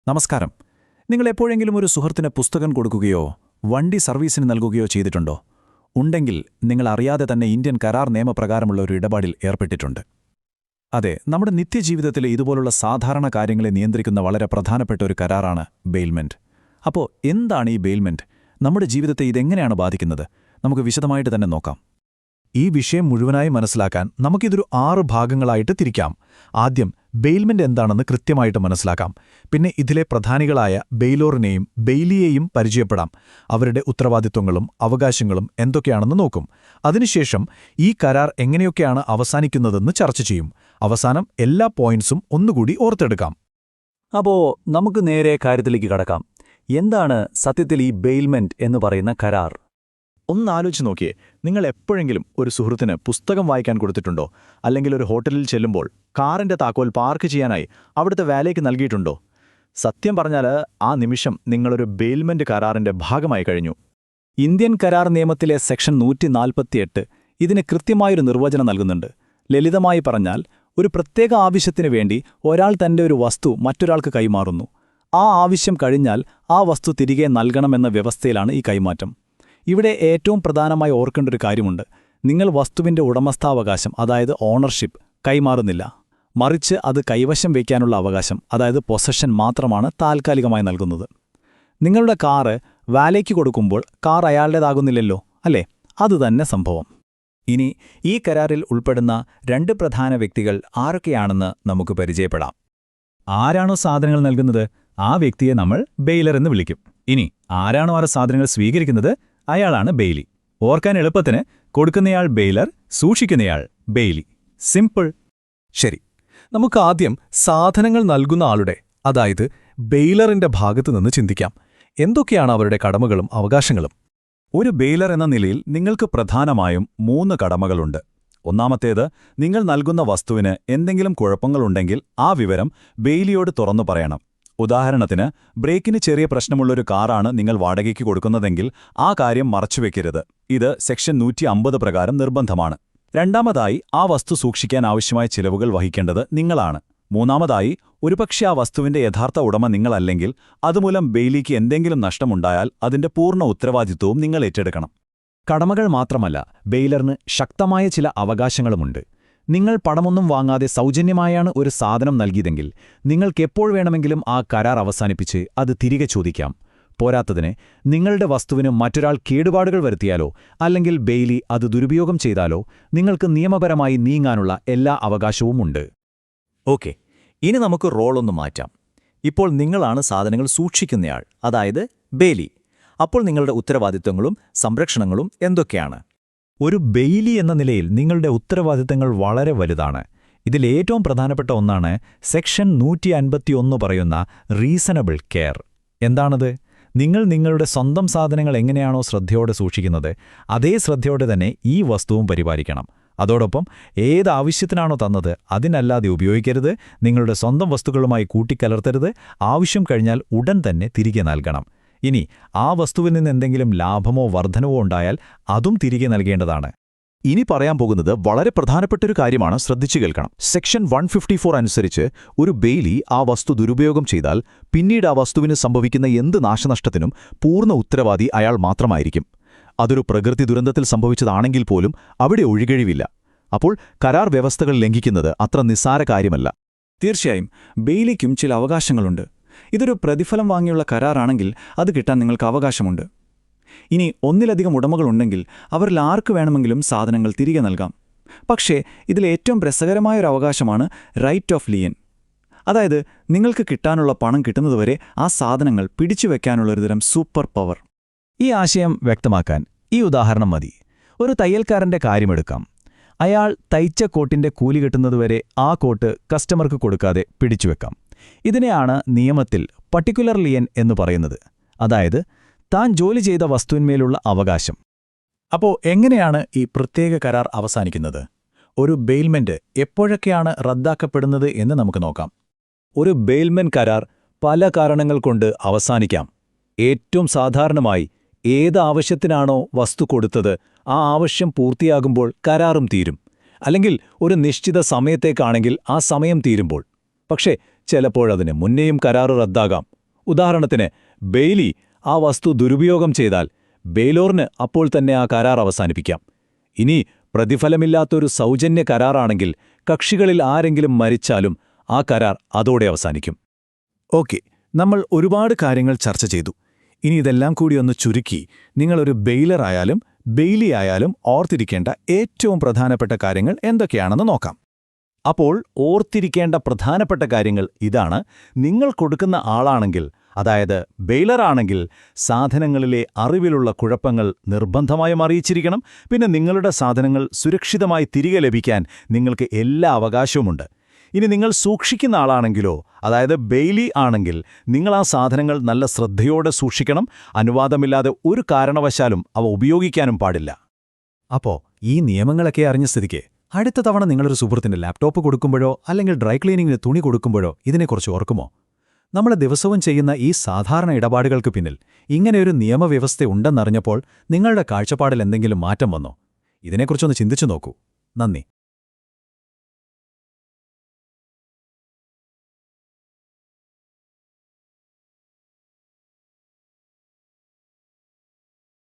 നമസ്കാരം. നിങ്ങൾ എപ്പോഴെങ്കിലും ഒരു സുഹൃത്തിന് പുസ്തകം കൊടുക്കുകയോ വണ്ടി സർവീസിന് നൽകുകയോ ചെയ്തിട്ടുണ്ടോ? ഉണ്ടെങ്കിൽ നിങ്ങൾ അറിയാതെ തന്നെ ഇന്ത്യൻ കരാർ നിയമപ്രകാരമുള്ള ഒരു ഇടപാടിൽ ഏർപ്പെട്ടിട്ടുണ്ട്. അതെ, നമ്മുടെ നിത്യജീവിതത്തിലെ ഇതുപോലുള്ള സാധാരണ കാര്യങ്ങളെ നിയന്ത്രിക്കുന്ന വളരെ പ്രധാനപ്പെട്ട ഒരു കരാറാണ് ബെയിൽമെന്റ്. അപ്പോൾ എന്താണ് ഈ ബെയിൽമെന്റ്? നമ്മുടെ ജീവിതത്തെ ഇതെങ്ങനെയാണ് ബാധിക്കുന്നത്? നമുക്ക് വിശദമായിട്ട് തന്നെ നോക്കാം. ഈ വിഷയം മുഴുവനായി മനസ്സിലാക്കാൻ നമുക്കിതൊരു 6 ഭാഗങ്ങളായിട്ട് തിരിക്കാം. ആദ്യം ബെയിൽമെന്റ് എന്താണെന്ന് കൃത്യമായിട്ട് മനസ്സിലാക്കാം. പിന്നെ ഇതിലെ പ്രധാനികളായ ബെയിലോറിനെയും ബെയിലിയെയും പരിചയപ്പെടാം. അവരുടെ ഉത്തരവാദിത്വങ്ങളും അവകാശങ്ങളും എന്തൊക്കെയാണെന്ന് നോക്കും. അതിനുശേഷം ഈ കരാർ എങ്ങനെയൊക്കെയാണ് അവസാനിക്കുന്നതെന്ന് ചർച്ച ചെയ്യും. അവസാനം എല്ലാ പോയിന്റ്സും ഒന്നുകൂടി ഓർത്തെടുക്കാം. അപ്പോ നമുക്ക് നേരെ കാര്യത്തിലേക്ക് കടക്കാം. എന്താണ് സത്യത്തിൽ ഈ ബെയിൽമെന്റ് എന്ന് പറയുന്ന കരാർ? ഒന്നാലോചിച്ച് നോക്കിയേ, നിങ്ങൾ എപ്പോഴെങ്കിലും ഒരു സുഹൃത്തിന് പുസ്തകം വായിക്കാൻ കൊടുത്തിട്ടുണ്ടോ? അല്ലെങ്കിൽ ഒരു ഹോട്ടലിൽ ചെല്ലുമ്പോൾ കാറിന്റെ താക്കോൽ പാർക്ക് ചെയ്യാനായി അവിടുത്തെ വാലേക്ക് നൽകിയിട്ടുണ്ടോ? സത്യം പറഞ്ഞാൽ ആ നിമിഷം നിങ്ങളൊരു ബെയിൽമെന്റ് കരാറിന്റെ ഭാഗമായി കഴിഞ്ഞു. ഇന്ത്യൻ കരാർ നിയമത്തിലെ സെക്ഷൻ 148 ഇതിന് കൃത്യമായൊരു നിർവചനം നൽകുന്നുണ്ട്. ലളിതമായി പറഞ്ഞാൽ, ഒരു പ്രത്യേക ആവശ്യത്തിനു വേണ്ടി ഒരാൾ തന്റെ ഒരു വസ്തു മറ്റൊരാൾക്ക് കൈമാറുന്നു. ആ ആവശ്യം കഴിഞ്ഞാൽ ആ വസ്തു തിരികെ നൽകണമെന്ന വ്യവസ്ഥയിലാണ് ഈ കൈമാറ്റം. ഇവിടെ ഏറ്റവും പ്രധാനമായി ഓർക്കേണ്ട ഒരു കാര്യമുണ്ട്. നിങ്ങൾ വസ്തുവിന്റെ ഉടമസ്ഥാവകാശം, അതായത് ഓണർഷിപ്പ്, കൈമാറുന്നില്ല. മറിച്ച് അത് കൈവശം വയ്ക്കാനുള്ള അവകാശം, അതായത് പൊസഷൻ മാത്രമാണ് താൽക്കാലികമായി നൽകുന്നത്. നിങ്ങളുടെ കാറ് വാലേക്ക് കൊടുക്കുമ്പോൾ കാർ അയാളുടേതാകുന്നില്ലല്ലോ, അല്ലേ? അതുതന്നെ സംഭവം. ഇനി ഈ കരാറിൽ ഉൾപ്പെടുന്ന 2 പ്രധാന വ്യക്തികൾ ആരൊക്കെയാണെന്ന് നമുക്ക് പരിചയപ്പെടാം. ആരാണോ സാധനങ്ങൾ നൽകുന്നത് ആ വ്യക്തിയെ നമ്മൾ ബെയിലർ എന്ന് വിളിക്കും. ഇനി ആരാണോ ആ സാധനങ്ങൾ സ്വീകരിക്കുന്നത് അയാളാണ് ബെയിലി. ഓർക്കാൻ എളുപ്പത്തിന് കൊടുക്കുന്നയാൾ ബെയിലർ, സൂക്ഷിക്കുന്നയാൾ ബെയിലി. സിമ്പിൾ. ശരി, നമുക്ക് ആദ്യം സാധനങ്ങൾ നൽകുന്ന ആളുടെ, അതായത് ബെയിലറിന്റെ ഭാഗത്തുനിന്ന് ചിന്തിക്കാം. എന്തൊക്കെയാണ് അവരുടെ കടമകളും അവകാശങ്ങളും? ഒരു ബെയിലർ എന്ന നിലയിൽ നിങ്ങൾക്ക് പ്രധാനമായും 3 കടമകളുണ്ട്. ഒന്നാമത്തേത്, നിങ്ങൾ നൽകുന്ന വസ്തുവിന് എന്തെങ്കിലും കുഴപ്പങ്ങളുണ്ടെങ്കിൽ ആ വിവരം ബെയിലിയോട് തുറന്നു പറയണം. ഉദാഹരണത്തിന്, ബ്രേക്കിന് ചെറിയ പ്രശ്നമുള്ളൊരു കാറാണ് നിങ്ങൾ വാടകയ്ക്ക് കൊടുക്കുന്നതെങ്കിൽ ആ കാര്യം മറച്ചുവെക്കരുത്. ഇത് സെക്ഷൻ 150 പ്രകാരം നിർബന്ധമാണ്. രണ്ടാമതായി, ആ വസ്തു സൂക്ഷിക്കാൻ ആവശ്യമായ ചിലവുകൾ വഹിക്കേണ്ടത് നിങ്ങളാണ്. മൂന്നാമതായി, ഒരുപക്ഷെ ആ വസ്തുവിന്റെ യഥാർത്ഥ ഉടമ നിങ്ങളല്ലെങ്കിൽ അതുമൂലം ബെയിലിക്ക് എന്തെങ്കിലും നഷ്ടമുണ്ടായാൽ അതിന്റെ പൂർണ്ണ ഉത്തരവാദിത്വവും നിങ്ങൾ ഏറ്റെടുക്കണം. കടമകൾ മാത്രമല്ല, ബെയിലറിന് ശക്തമായ ചില അവകാശങ്ങളുമുണ്ട്. നിങ്ങൾ പണമൊന്നും വാങ്ങാതെ സൗജന്യമായാണ് ഒരു സാധനം നൽകിയതെങ്കിൽ നിങ്ങൾക്കെപ്പോൾ വേണമെങ്കിലും ആ കരാർ അവസാനിപ്പിച്ച് അത് തിരികെ ചോദിക്കാം. പോരാത്തതിന് നിങ്ങളുടെ വസ്തുവിന് മറ്റൊരാൾ കേടുപാടുകൾ വരുത്തിയാലോ അല്ലെങ്കിൽ ബെയിലി അത് ദുരുപയോഗം ചെയ്താലോ നിങ്ങൾക്ക് നിയമപരമായി നീങ്ങാനുള്ള എല്ലാ അവകാശവുമുണ്ട്. ഓക്കെ, ഇനി നമുക്ക് റോളൊന്ന് മാറ്റാം. ഇപ്പോൾ നിങ്ങളാണ് സാധനങ്ങൾ സൂക്ഷിക്കുന്നയാൾ, അതായത് ബെയിലി. അപ്പോൾ നിങ്ങളുടെ ഉത്തരവാദിത്തങ്ങളും സംരക്ഷണങ്ങളും എന്തൊക്കെയാണ്? ഒരു ബെയിലി എന്ന നിലയിൽ നിങ്ങളുടെ ഉത്തരവാദിത്തങ്ങൾ വളരെ വലുതാണ്. ഇതിലേറ്റവും പ്രധാനപ്പെട്ട ഒന്നാണ് സെക്ഷൻ 151 പറയുന്ന റീസണബിൾ കെയർ. എന്താണത്? നിങ്ങൾ നിങ്ങളുടെ സ്വന്തം സാധനങ്ങൾ എങ്ങനെയാണോ ശ്രദ്ധയോടെ സൂക്ഷിക്കുന്നത്, അതേ ശ്രദ്ധയോടെ തന്നെ ഈ വസ്തുവും പരിപാലിക്കണം. അതോടൊപ്പം ഏത് ആവശ്യത്തിനാണോ തന്നത് അതിനല്ലാതെ ഉപയോഗിക്കരുത്. നിങ്ങളുടെ സ്വന്തം വസ്തുക്കളുമായി കൂട്ടിക്കലർത്തരുത്. ആവശ്യം കഴിഞ്ഞാൽ ഉടൻ തന്നെ തിരികെ നൽകണം. ഇനി ആ വസ്തുവിൽ നിന്ന് എന്തെങ്കിലും ലാഭമോ വർധനവോ ഉണ്ടായാൽ അതും തിരികെ നൽകേണ്ടതാണ്. ഇനി പറയാൻ പോകുന്നത് വളരെ പ്രധാനപ്പെട്ടൊരു കാര്യമാണ്, ശ്രദ്ധിച്ചു കേൾക്കണം. സെക്ഷൻ 154 അനുസരിച്ച് ഒരു ബെയിലി ആ വസ്തു ദുരുപയോഗം ചെയ്താൽ പിന്നീട് ആ വസ്തുവിന് സംഭവിക്കുന്ന എന്ത് നാശനഷ്ടത്തിനും പൂർണ്ണ ഉത്തരവാദി അയാൾ മാത്രമായിരിക്കും. അതൊരു പ്രകൃതി ദുരന്തത്തിൽ സംഭവിച്ചതാണെങ്കിൽ പോലും അവിടെ ഒഴികഴിവില്ല. അപ്പോൾ കരാർ വ്യവസ്ഥകൾ ലംഘിക്കുന്നത് അത്ര നിസ്സാര കാര്യമല്ല. തീർച്ചയായും ബെയിലിക്കും ചില അവകാശങ്ങളുണ്ട്. ഇതൊരു പ്രതിഫലം വാങ്ങിയുള്ള കരാറാണെങ്കിൽ അത് കിട്ടാൻ നിങ്ങൾക്ക് അവകാശമുണ്ട്. ഇനി ഒന്നിലധികം ഉടമകളുണ്ടെങ്കിൽ അവരിൽ ആർക്ക് വേണമെങ്കിലും സാധനങ്ങൾ തിരികെ നൽകാം. പക്ഷേ ഇതിലേറ്റവും രസകരമായൊരു അവകാശമാണ് റൈറ്റ് ഓഫ് ലിയൻ. അതായത് നിങ്ങൾക്ക് കിട്ടാനുള്ള പണം കിട്ടുന്നതുവരെ ആ സാധനങ്ങൾ പിടിച്ചുവെക്കാനുള്ളൊരുതരം സൂപ്പർ പവർ. ഈ ആശയം വ്യക്തമാക്കാൻ ഈ ഉദാഹരണം മതി. ഒരു തയ്യൽക്കാരന്റെ കാര്യമെടുക്കാം. അയാൾ തയ്ച്ച കോട്ടിന്റെ കൂലി കിട്ടുന്നതുവരെ ആ കോട്ട് കസ്റ്റമർക്ക് കൊടുക്കാതെ പിടിച്ചുവെക്കാം. ഇതിനെയാണ് നിയമത്തിൽ പർട്ടിക്കുലർ ലിയൻ എന്ന് പറയുന്നത്. അതായത് താൻ ജോലി ചെയ്ത വസ്തുവിന്മേലുള്ള അവകാശം. അപ്പോൾ എങ്ങനെയാണ് ഈ പ്രത്യേക കരാർ അവസാനിക്കുന്നത്? ഒരു ബെയിൽമെന്റ് എപ്പോഴൊക്കെയാണ് റദ്ദാക്കപ്പെടുന്നത് എന്ന് നമുക്ക് നോക്കാം. ഒരു ബെയിൽമെന്റ് കരാർ പല കാരണങ്ങൾ കൊണ്ട് അവസാനിക്കാം. ഏറ്റവും സാധാരണമായി ഏത് ആവശ്യത്തിനാണോ വസ്തു കൊടുത്തത് ആ ആവശ്യം പൂർത്തിയാകുമ്പോൾ കരാറും തീരും. അല്ലെങ്കിൽ ഒരു നിശ്ചിത സമയത്തേക്കാണെങ്കിൽ ആ സമയം തീരുമ്പോൾ. പക്ഷേ ചിലപ്പോഴതിന് മുന്നേയും കരാറ് റദ്ദാകാം. ഉദാഹരണത്തിന്, ബെയ്ലി ആ വസ്തു ദുരുപയോഗം ചെയ്താൽ ബെയ്ലോറിന് അപ്പോൾ തന്നെ ആ കരാർ അവസാനിപ്പിക്കാം. ഇനി പ്രതിഫലമില്ലാത്തൊരു സൗജന്യ കരാറാണെങ്കിൽ കക്ഷികളിൽ ആരെങ്കിലും മരിച്ചാലും ആ കരാർ അതോടെ അവസാനിക്കും. ഓക്കെ, നമ്മൾ ഒരുപാട് കാര്യങ്ങൾ ചർച്ച ചെയ്തു. ഇനി ഇതെല്ലാം കൂടി ഒന്ന് ചുരുക്കി നിങ്ങളൊരു ബെയ്ലർ ആയാലും ബെയ്ലി ആയാലും ഓർത്തിരിക്കേണ്ട ഏറ്റവും പ്രധാനപ്പെട്ട കാര്യങ്ങൾ എന്തൊക്കെയാണെന്ന് നോക്കാം. അപ്പോൾ ഓർത്തിരിക്കേണ്ട പ്രധാനപ്പെട്ട കാര്യങ്ങൾ ഇതാണ്. നിങ്ങൾ കൊടുക്കുന്ന ആളാണെങ്കിൽ, അതായത് ബെയ്ലറാണെങ്കിൽ, സാധനങ്ങളിലെ അറിവിലുള്ള കുഴപ്പങ്ങൾ നിർബന്ധമായും അറിയിച്ചിരിക്കണം. പിന്നെ നിങ്ങളുടെ സാധനങ്ങൾ സുരക്ഷിതമായി തിരികെ ലഭിക്കാൻ നിങ്ങൾക്ക് എല്ലാ അവകാശവുമുണ്ട്. ഇനി നിങ്ങൾ സൂക്ഷിക്കുന്ന ആളാണെങ്കിലോ, അതായത് ബെയ്ലി ആണെങ്കിൽ, നിങ്ങൾ ആ സാധനങ്ങൾ നല്ല ശ്രദ്ധയോടെ സൂക്ഷിക്കണം. അനുവാദമില്ലാതെ ഒരു കാരണവശാലും അവ ഉപയോഗിക്കാനും പാടില്ല. അപ്പോൾ ഈ നിയമങ്ങളൊക്കെ അറിഞ്ഞ സ്ഥിതിക്ക് അടുത്ത തവണ നിങ്ങളൊരു സുഹൃത്തിന് ലാപ്ടോപ്പ് കൊടുക്കുമ്പോഴോ അല്ലെങ്കിൽ ഡ്രൈ ക്ലീനിങ്ങിന് തുണി കൊടുക്കുമ്പോഴോ ഇതിനെക്കുറിച്ച് ഓർക്കുമോ? നമ്മൾ ദിവസവും ചെയ്യുന്ന ഈ സാധാരണ ഇടപാടുകൾക്ക് പിന്നിൽ ഇങ്ങനെയൊരു നിയമവ്യവസ്ഥ ഉണ്ടെന്നറിഞ്ഞപ്പോൾ നിങ്ങളുടെ കാഴ്ചപ്പാടിൽ എന്തെങ്കിലും മാറ്റം വന്നോ? ഇതിനെക്കുറിച്ചൊന്ന് ചിന്തിച്ചു നോക്കൂ. നന്ദി.